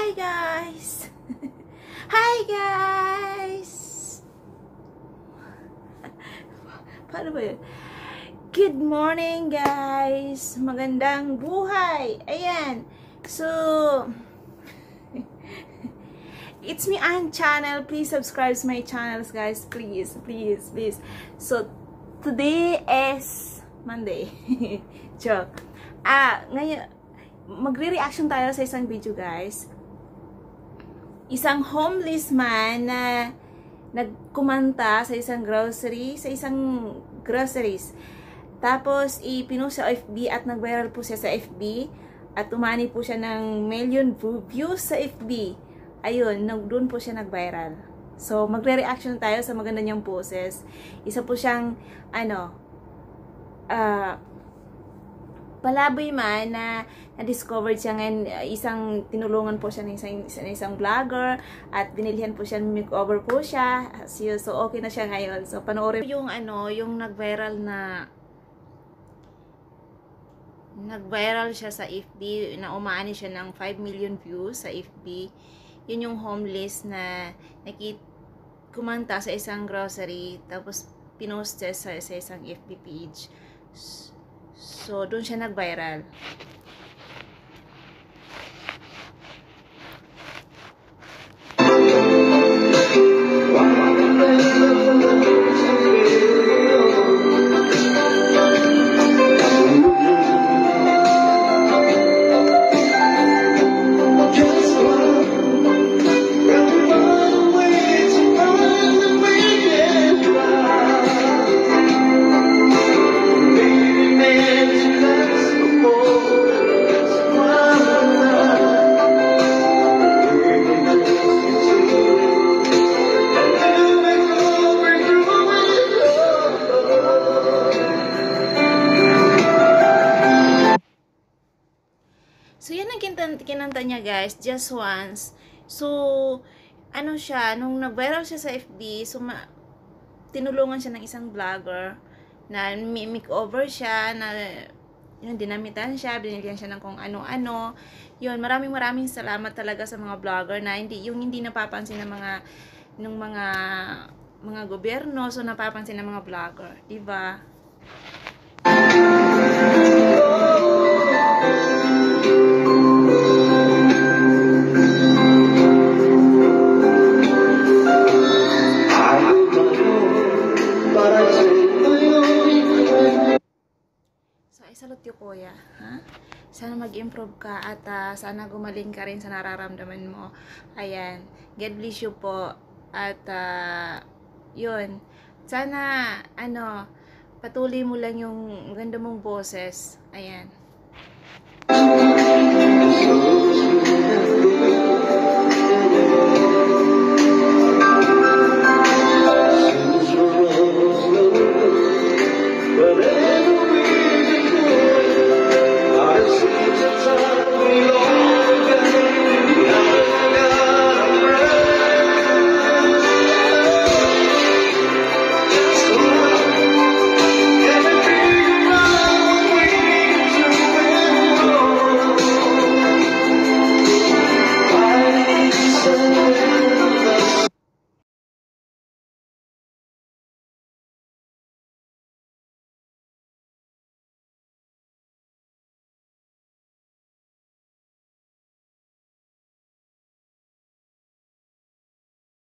Hi guys! Hi guys! Paano ba yun? Good morning guys! Magandang buhay! Ayan! So, it's me Ann channel. Please subscribe to my channels guys. Please, please, please. So, today is Monday. Joke. Ngayon, magre-reaction tayo sa isang video guys. Isang homeless man na nagkumanta sa isang groceries. Tapos ipinost sa FB at nag-viral po siya sa FB at umani po siya ng million views sa FB. Ayun, doon po siya nag-viral. So magre-reaction tayo sa maganda niyang poses. Isa po siyang palaboy man na na-discovered siya ngayon, tinulungan po siya ng isang vlogger at binilhan po siya, makeover po siya. So okay na siya ngayon. So panoorin yung yung nag-viral siya sa FB na umaani siya ng 5 million views sa FB. Yun yung homeless na kumanta sa isang grocery tapos pinost sa isang FB page. So, doon siya nag-viral. So, yan ang kinanta niya guys, Just Once. So, siya, nung nag-viral siya sa FB, so, tinulungan siya ng isang vlogger na makeover siya, na yun, dinamitan siya, binigyan siya ng kung ano-ano. Yun, maraming salamat talaga sa mga vlogger na hindi napapansin ng mga gobyerno, so napapansin ng mga vlogger, diba? Salute you kuya, ha? Sana mag-improve ka at sana gumaling ka rin sa nararamdaman mo. Ayan, God bless you po. At yun, sana patuloy mo lang yung ganda mong boses. Ayan.